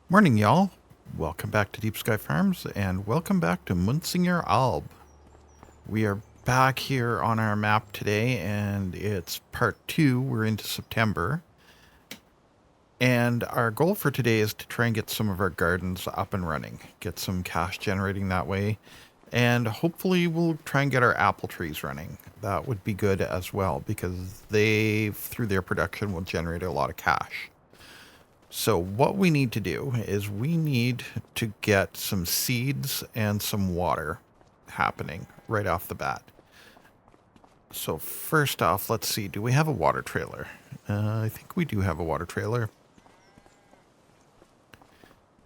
Morning, y'all. Welcome back to Deep Sky Farms, and welcome back to Münsinger Alb. We are back here on our map today, and it's part 2. We're into September. And our goal for today is to try and get some of our gardens up and running, get some cash generating that way, and hopefully we'll try and get our apple trees running. That would be good as well, because they, through their production, will generate a lot of cash. So what we need to do is we need to get some seeds and some water happening right off the bat. So first off, let's see, do we have a water trailer? I think we do have a water trailer.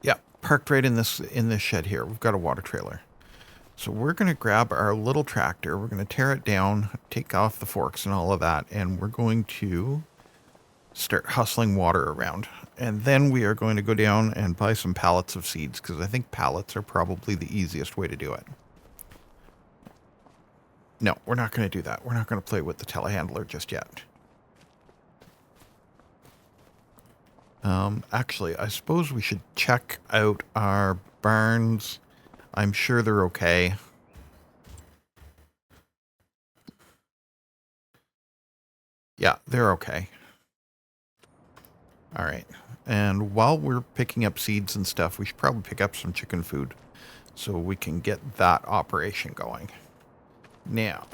Yeah, parked right in this shed here. We've got a water trailer. So we're going to grab our little tractor. We're going to tear it down, take off the forks and all of that, and we're going to start hustling water around. And then we are going to go down and buy some pallets of seeds, because I think pallets are probably the easiest way to do it. No, we're not going to do that. We're not going to play with the telehandler just yet. Actually, I suppose we should check out our barns. I'm sure they're okay. Yeah, they're okay. All right. And while we're picking up seeds and stuff, we should probably pick up some chicken food so we can get that operation going. Now,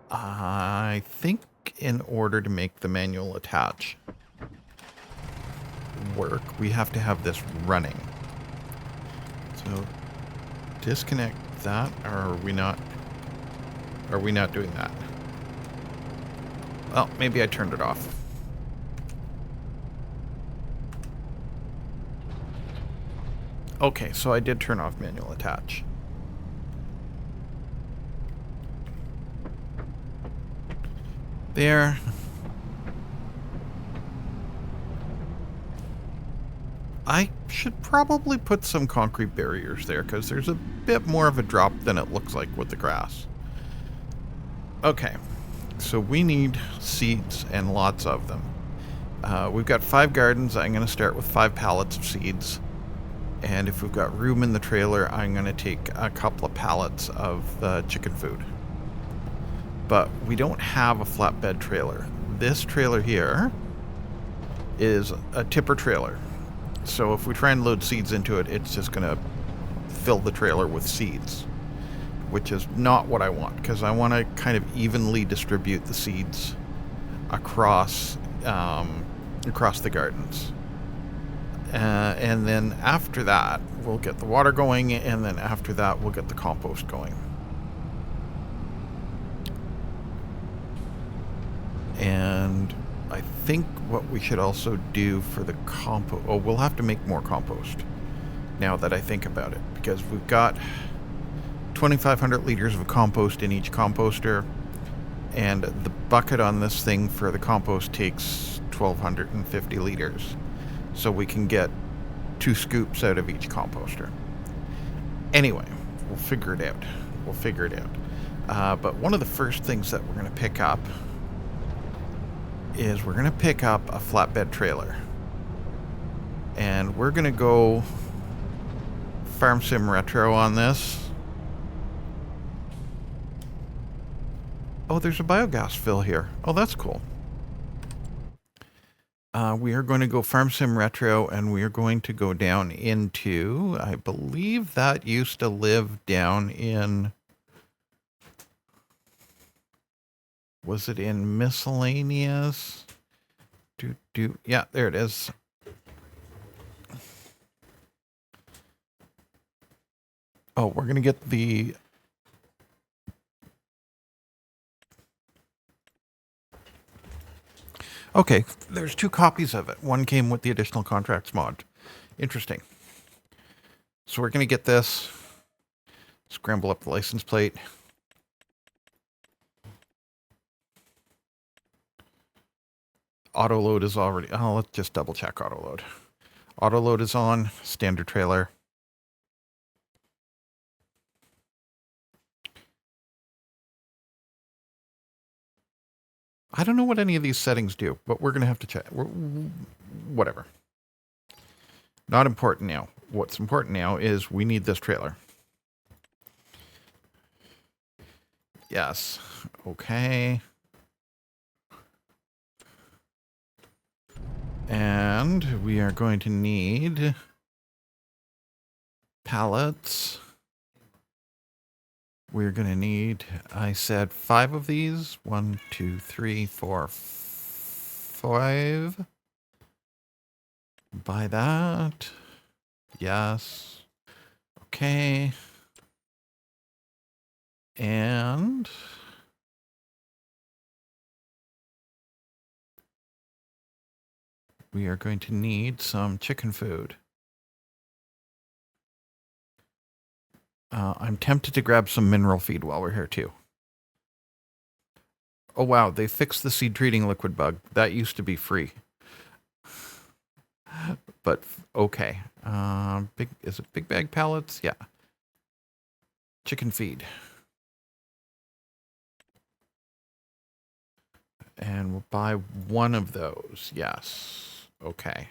I think in order to make the manual attach work, we have to have this running. So disconnect that, or are we not? Are we not doing that? Well, maybe I turned it off. Okay, so I did turn off manual attach. There. I should probably put some concrete barriers there, because there's a bit more of a drop than it looks like with the grass. Okay, so we need seeds and lots of them. We've got 5 gardens. I'm going to start with 5 pallets of seeds. And if we've got room in the trailer, I'm going to take a couple of pallets of the chicken food. But we don't have a flatbed trailer. This trailer here is a tipper trailer. So if we try and load seeds into it, it's just going to fill the trailer with seeds, which is not what I want, because I want to kind of evenly distribute the seeds across the gardens. And then after that, we'll get the water going, and then after that, we'll get the compost going. And I think what we should also do for the compost... Oh, we'll have to make more compost, now that I think about it, because we've got 2,500 liters of compost in each composter, and the bucket on this thing for the compost takes 1,250 liters. So we can get 2 scoops out of each composter. Anyway, we'll figure it out. But one of the first things that we're going to pick up is we're going to pick up a flatbed trailer. And we're going to go Farm Sim Retro on this. Oh, there's a biogas fill here. Oh, that's cool. We are going to go Farm Sim Retro, and we are going to go down into, I believe that used to live down in, was it in miscellaneous? Yeah, there it is. Oh, we're going to get the... Okay, there's 2 copies of it. One came with the additional contracts mod. Interesting. So we're going to get this, scramble up the license plate. Auto load is already... Oh, let's just double check auto load. Auto load is on, standard trailer. I don't know what any of these settings do, but we're going to have to check. whatever. Not important now. What's important now is we need this trailer. Yes. Okay. And we are going to need pallets. We're going to need, I said 5 of these. 1, 2, 3, 4, 5. Buy that. Yes. Okay. And we are going to need some chicken food. I'm tempted to grab some mineral feed while we're here too. Oh wow, they fixed the seed treating liquid bug. That used to be free. But okay. Is it big bag pallets? Yeah. Chicken feed. And we'll buy 1 of those. Yes. Okay.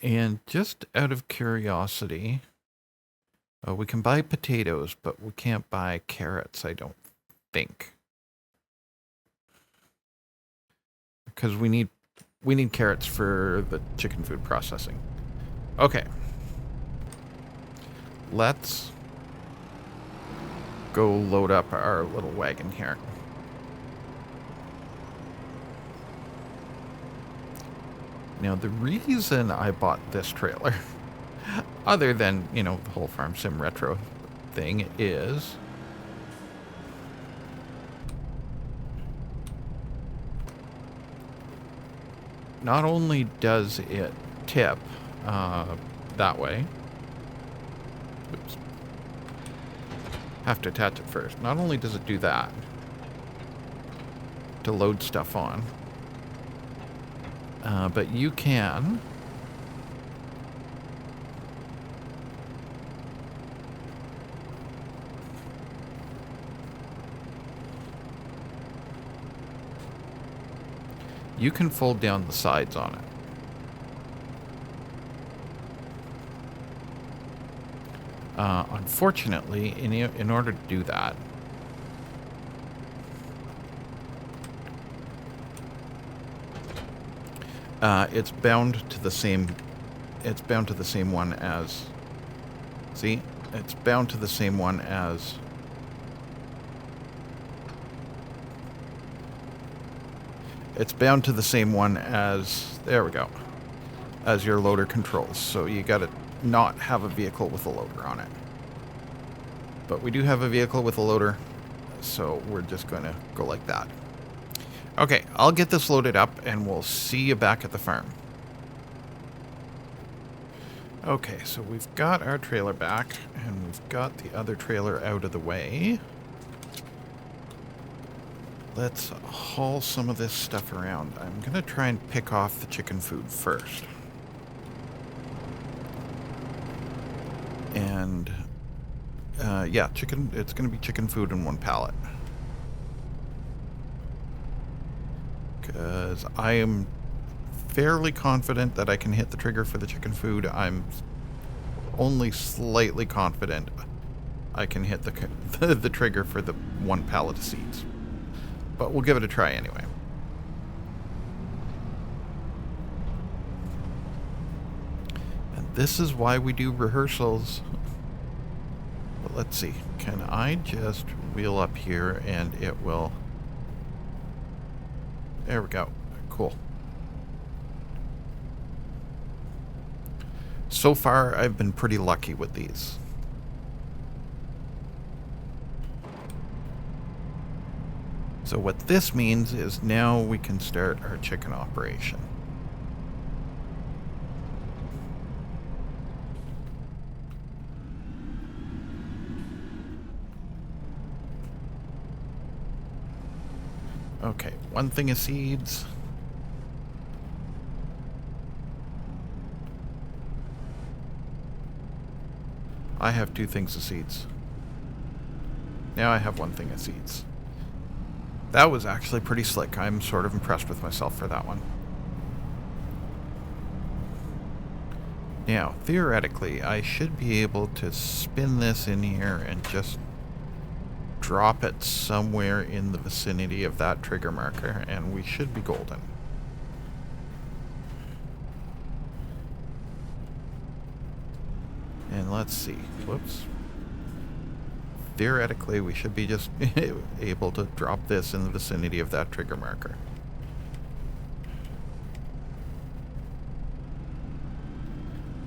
And just out of curiosity, we can buy potatoes, but we can't buy carrots, I don't think. Because we need carrots for the chicken food processing. Okay. Let's go load up our little wagon here. Now, the reason I bought this trailer, other than, you know, the whole Farm Sim Retro thing, is not only does it tip that way, oops, have to attach it first. Not only does it do that to load stuff on, but you can fold down the sides on it. Unfortunately, in order to do that, it's bound to the same one as, see, it's bound to the same one as there we go, as your loader controls. So you gotta not have a vehicle with a loader on it. But we do have a vehicle with a loader, so we're just going to go like that. Okay, I'll get this loaded up and we'll see you back at the farm. Okay, so we've got our trailer back and we've got the other trailer out of the way. Let's haul some of this stuff around. I'm going to try and pick off the chicken food first. And, yeah, it's going to be chicken food in 1 pallet. Because I am fairly confident that I can hit the trigger for the chicken food. I'm only slightly confident I can hit the trigger for the 1 pallet of seeds. But we'll give it a try anyway. And this is why we do rehearsals. But let's see. Can I just wheel up here and it will... There we go. Cool. So far, I've been pretty lucky with these. So what this means is now we can start our chicken operation. Okay, 1 thing of seeds. I have 2 things of seeds. Now I have 1 thing of seeds. That was actually pretty slick. I'm sort of impressed with myself for that one. Now, theoretically, I should be able to spin this in here and just drop it somewhere in the vicinity of that trigger marker, and we should be golden. And let's see. Whoops. Theoretically, we should be just able to drop this in the vicinity of that trigger marker.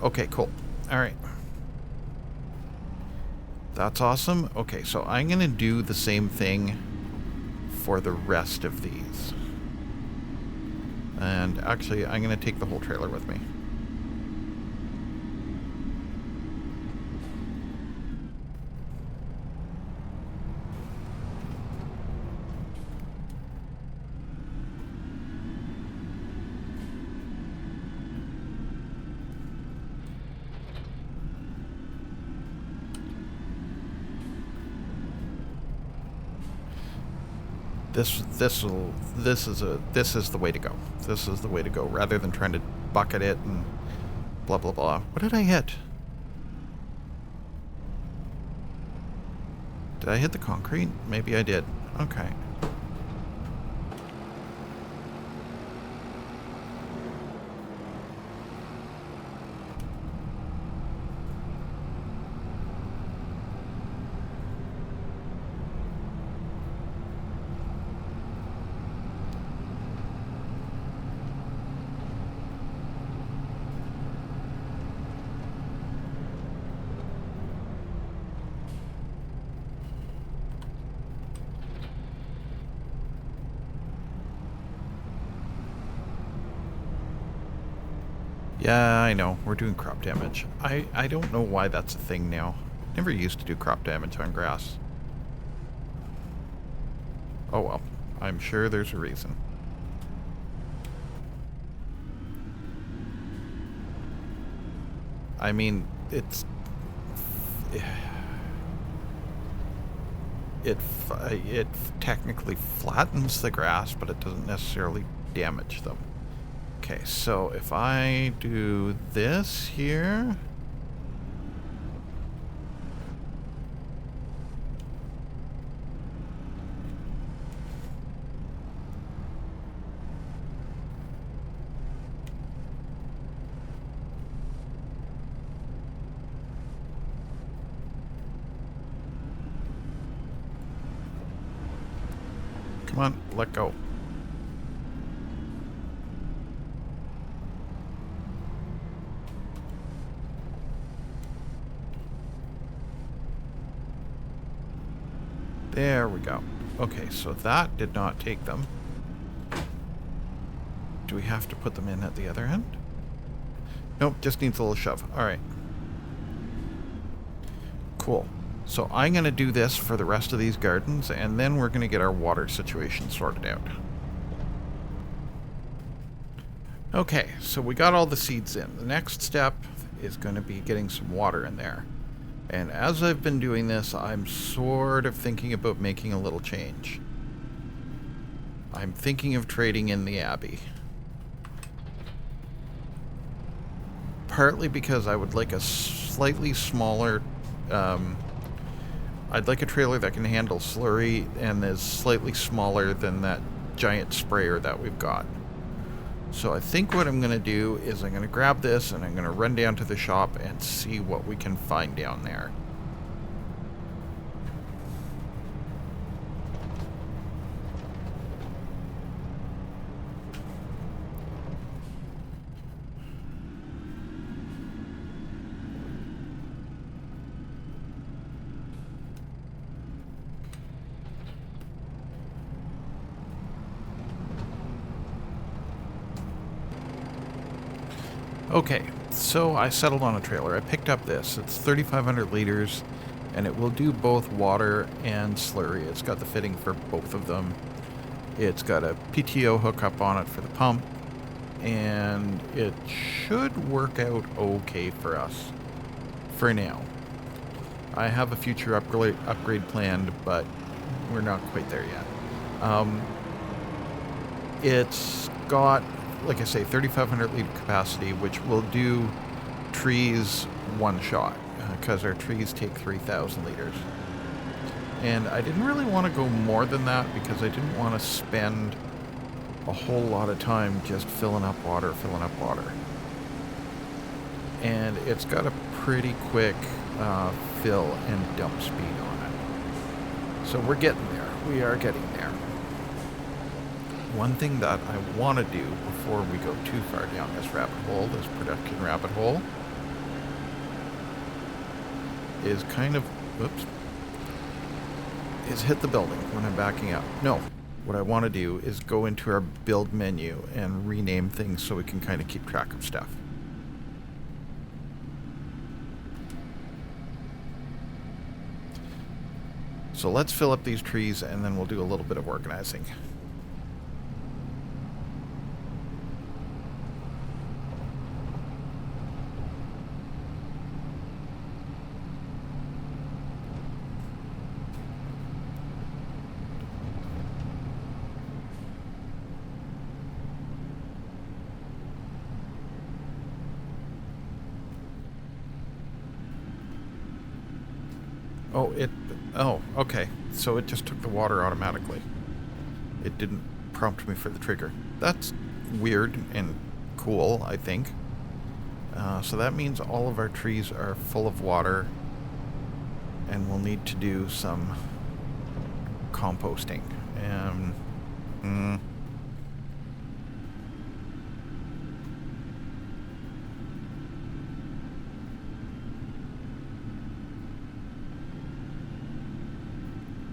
Okay, cool. All right. That's awesome. Okay, so I'm going to do the same thing for the rest of these. And actually, I'm going to take the whole trailer with me. This is the way to go. This is the way to go, rather than trying to bucket it and blah blah blah. What did I hit? Did I hit the concrete? Maybe I did. Okay. Yeah, I know. We're doing crop damage. I don't know why that's a thing now. Never used to do crop damage on grass. Oh well. I'm sure there's a reason. I mean, it technically flattens the grass, but it doesn't necessarily damage them. Okay, so if I do this here... Come on, let go. There we go. Okay, so that did not take them. Do we have to put them in at the other end? Nope, just needs a little shove. Alright. Cool. So I'm going to do this for the rest of these gardens, and then we're going to get our water situation sorted out. Okay, so we got all the seeds in. The next step is going to be getting some water in there. And as I've been doing this, I'm sort of thinking about making a little change. I'm thinking of trading in the Abbey. Partly because I would like a slightly smaller... I'd like a trailer that can handle slurry and is slightly smaller than that giant sprayer that we've got. So I think what I'm going to do is I'm going to grab this and I'm going to run down to the shop and see what we can find down there. Okay, so I settled on a trailer. I picked up this. It's 3,500 liters, and it will do both water and slurry. It's got the fitting for both of them. It's got a PTO hookup on it for the pump, and it should work out okay for us for now. I have a future upgrade planned, but we're not quite there yet. It's got, like I say, 3,500 liter capacity, which will do trees one shot, because our trees take 3,000 liters. And I didn't really want to go more than that because I didn't want to spend a whole lot of time just filling up water. And it's got a pretty quick fill and dump speed on it. So we're getting there. We are getting there. One thing that I want to do before we go too far down this rabbit hole, this production rabbit hole, is kind of, is hit the building when I'm backing up. No, what I want to do is go into our build menu and rename things so we can kind of keep track of stuff. So let's fill up these trees and then we'll do a little bit of organizing. Oh, okay. So it just took the water automatically. It didn't prompt me for the trigger. That's weird and cool, I think. So that means all of our trees are full of water, and we'll need to do some composting.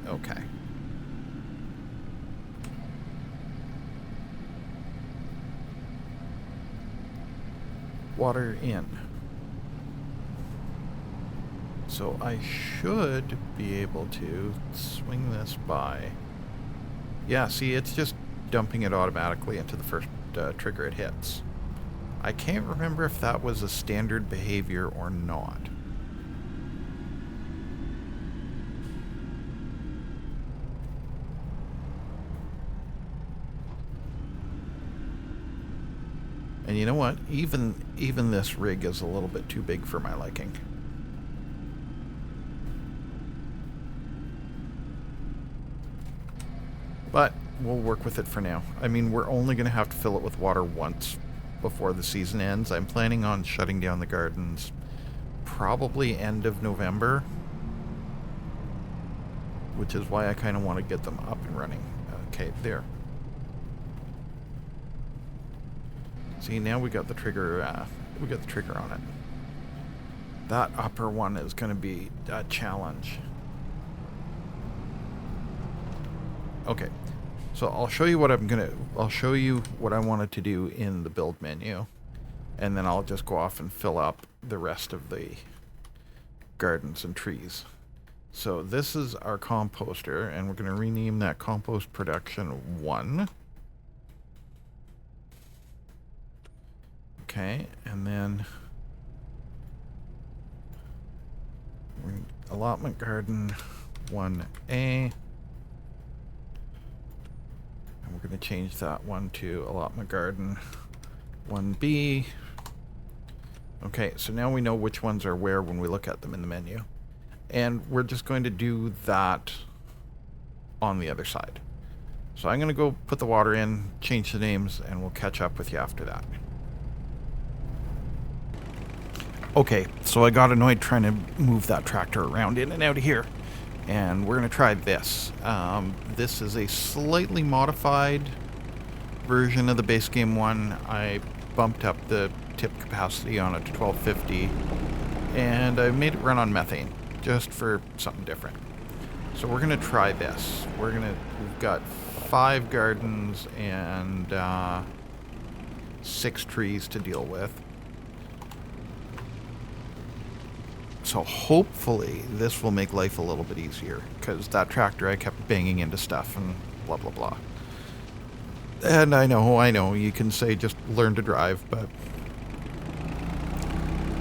Okay. Water in. So I should be able to swing this by. Yeah, see, it's just dumping it automatically into the first trigger it hits. I can't remember if that was a standard behavior or not. And you know what? Even this rig is a little bit too big for my liking. But we'll work with it for now. I mean, we're only going to have to fill it with water once before the season ends. I'm planning on shutting down the gardens probably end of November, which is why I kind of want to get them up and running. Okay, there. See, now we got the trigger. We got the trigger on it. That upper one is going to be a challenge. Okay, so I'll show you what I'll show you what I wanted to do in the build menu, and then I'll just go off and fill up the rest of the gardens and trees. So this is our composter, and we're going to rename that compost production 1. Okay, and then allotment garden 1A, and we're going to change that one to allotment garden 1B. Okay, so now we know which ones are where when we look at them in the menu, and we're just going to do that on the other side. So I'm going to go put the water in, change the names, and we'll catch up with you after that. Okay, so I got annoyed trying to move that tractor around in and out of here, and we're going to try this. This is a slightly modified version of the base game one. I bumped up the tip capacity on it to 1250, and I made it run on methane, just for something different. So we're going to try this. We've got 5 gardens and 6 trees to deal with. So hopefully this will make life a little bit easier, because that tractor I kept banging into stuff and blah blah blah. And I know, you can say just learn to drive, but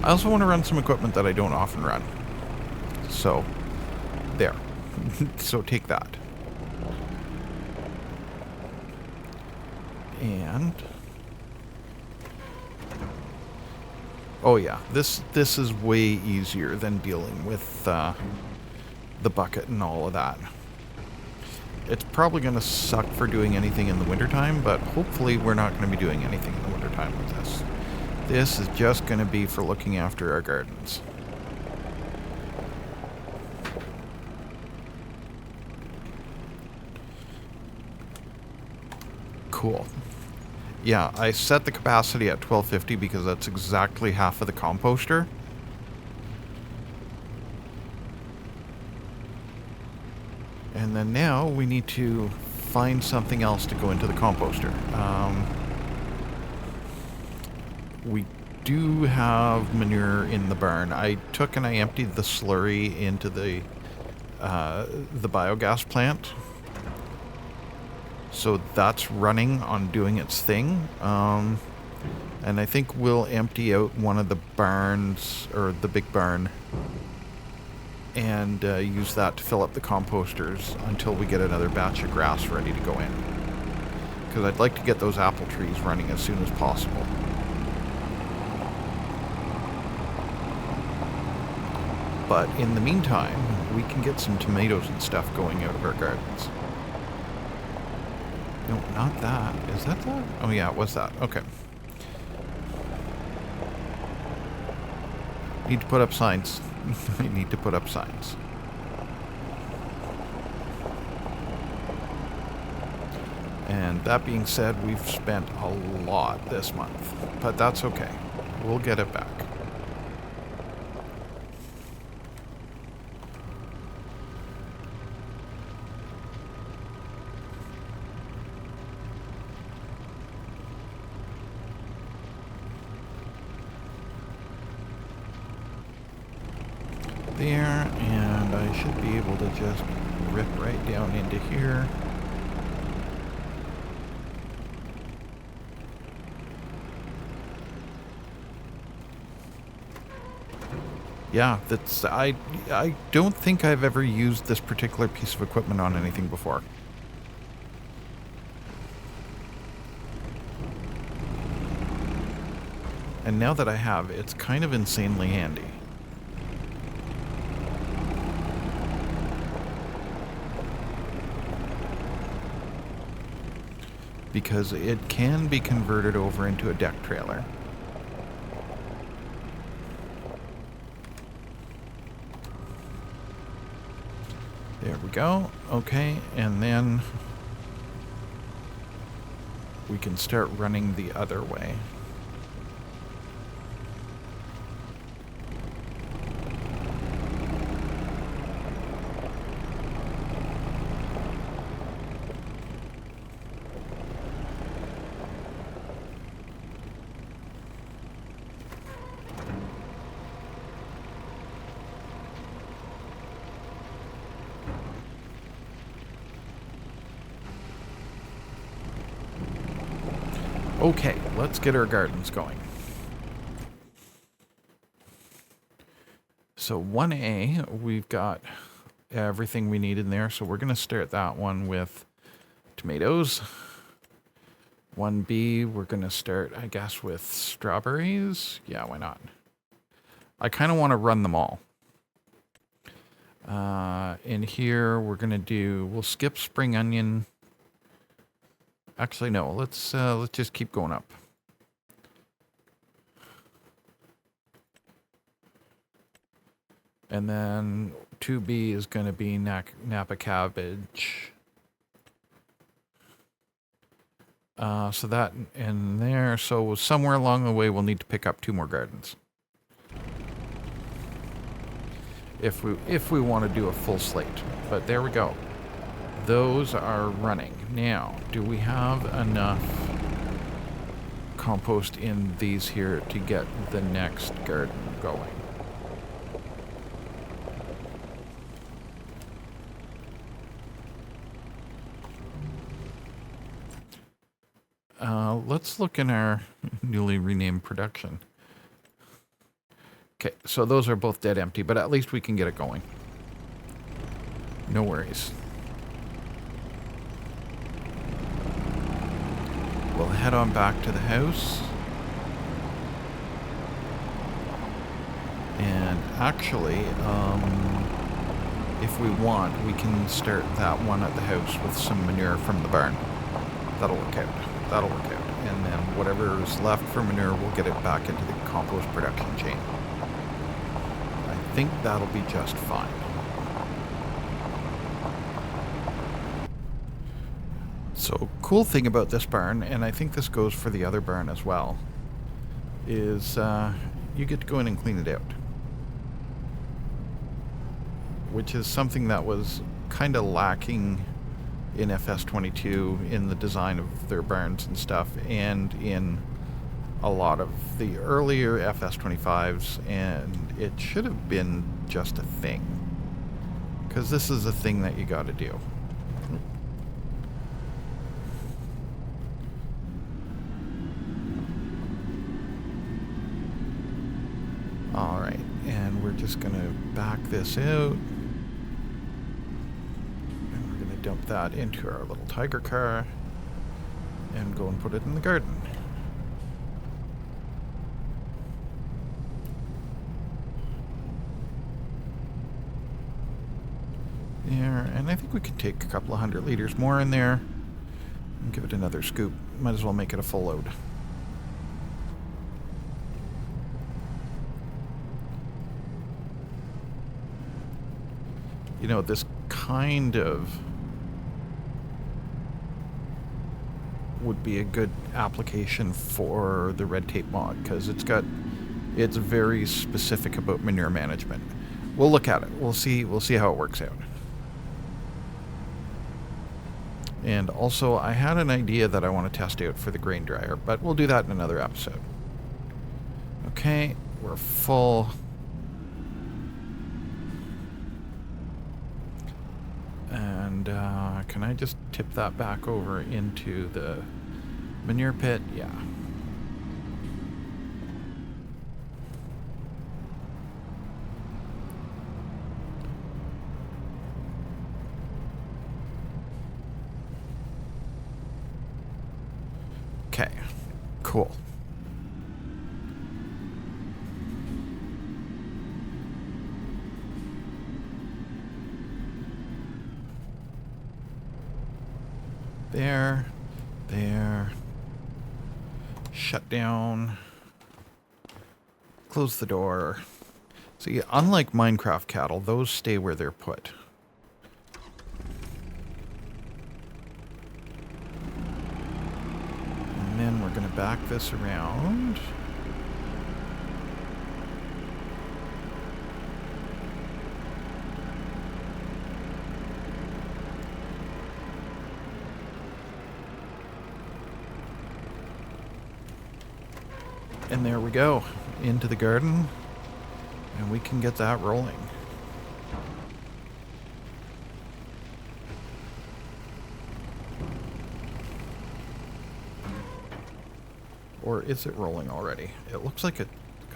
I also want to run some equipment that I don't often run. So, there. So take that. And oh yeah, this is way easier than dealing with the bucket and all of that. It's probably going to suck for doing anything in the wintertime, but hopefully we're not going to be doing anything in the wintertime with this. This is just going to be for looking after our gardens. Cool. Yeah, I set the capacity at 1250 because that's exactly half of the composter. And then now we need to find something else to go into the composter. We do have manure in the barn. I took and I emptied the slurry into the biogas plant. So that's running on doing its thing. And I think we'll empty out one of the barns, or the big barn, and use that to fill up the composters until we get another batch of grass ready to go in. Because I'd like to get those apple trees running as soon as possible. But in the meantime, we can get some tomatoes and stuff going out of our gardens. No, not that. Is that that? Oh yeah, it was that. Okay. Need to put up signs. I need to put up signs. And that being said, we've spent a lot this month. But that's okay. We'll get it back. There, and I should be able to just rip right down into here. Yeah, that's I don't think I've ever used this particular piece of equipment on anything before. And now that I have, it's kind of insanely handy. Because it can be converted over into a deck trailer. There we go. Okay, and then we can start running the other way. Okay, let's get our gardens going. So 1A, we've got everything we need in there, so we're going to start that one with tomatoes. 1B, we're going to start, I guess, with strawberries. Yeah, why not? I kind of want to run them all. In here, we're going to do, we'll skip spring onion. Actually, no, let's just keep going up. And then 2B is going to be Napa cabbage. So that in there. So somewhere along the way, we'll need to pick up 2 more gardens. If we want to do a full slate. But there we go. Those are running. Now, do we have enough compost in these here to get the next garden going? Let's look in our newly renamed production. Okay, so those are both dead empty, but at least we can get it going. No worries. We'll head on back to the house. And actually, if we want, we can start that one at the house with some manure from the barn. That'll work out. That'll work out. And then whatever is left for manure, we'll get it back into the compost production chain. I think that'll be just fine. So, cool thing about this barn, and I think this goes for the other barn as well, is you get to go in and clean it out. Which is something that was kind of lacking in FS22 in the design of their barns and stuff, and in a lot of the earlier FS25s, and it should have been just a thing. Because this is a thing that you got to do. Alright, and we're just going to back this out. And we're going to dump that into our little tiger car and go and put it in the garden. There, and I think we could take a couple of 100 liters more in there and give it another scoop. Might as well make it a full load. You know, this kind of would be a good application for the red tape mod, because it's very specific about manure management. We'll look at it. We'll see how it works out. And also, I had an idea that I want to test out for the grain dryer, but we'll do that in another episode. Okay, we're full. And can I just tip that back over into the manure pit? Yeah. Okay, cool. There. Shut down. Close the door. See, unlike Minecraft cattle, those stay where they're put. And then we're going to back this around. And there we go, into the garden, and we can get that rolling. Or is it rolling already? It looks like it...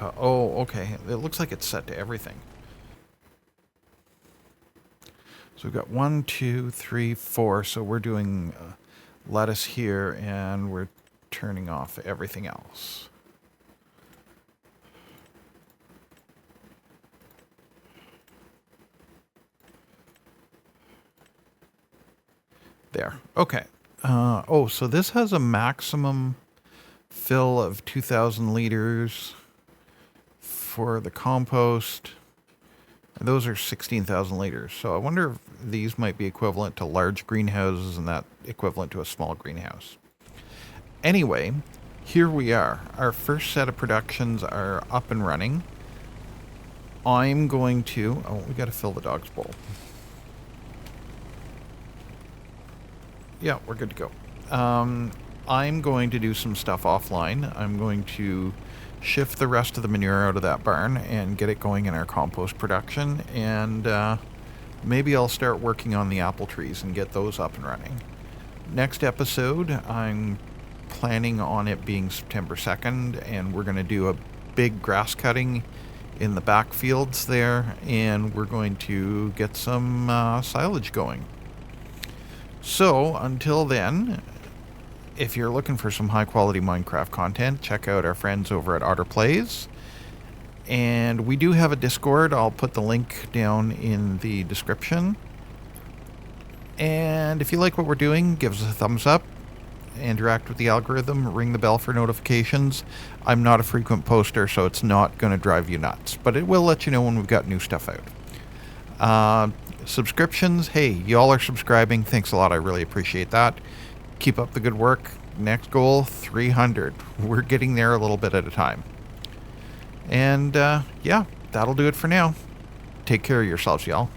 oh, okay. It looks like it's set to everything. So we've got 1, 2, 3, 4. So we're doing lettuce here, and we're turning off everything else. There. Okay. Oh, so this has a maximum fill of 2,000 liters for the compost. And those are 16,000 liters. So I wonder if these might be equivalent to large greenhouses and that equivalent to a small greenhouse. Anyway, here we are. Our first set of productions are up and running. I'm going to... oh, we got to fill the dog's bowl. Yeah, we're good to go. I'm going to do some stuff offline. I'm going to shift the rest of the manure out of that barn and get it going in our compost production. And maybe I'll start working on the apple trees and get those up and running. Next episode, I'm planning on it being September 2nd, and we're going to do a big grass cutting in the back fields there, and we're going to get some silage going. So, until then, if you're looking for some high quality Minecraft content, check out our friends over at Otter Plays. And we do have a Discord. I'll put the link down in the description. And if you like what we're doing, give us a thumbs up, interact with the algorithm, ring the bell for notifications. I'm not a frequent poster, so it's not going to drive you nuts, but it will let you know when we've got new stuff out. Subscriptions, hey, y'all are subscribing. Thanks a lot. I really appreciate that. Keep up the good work. Next goal, 300. We're getting there a little bit at a time. And yeah, that'll do it for now. Take care of yourselves, y'all.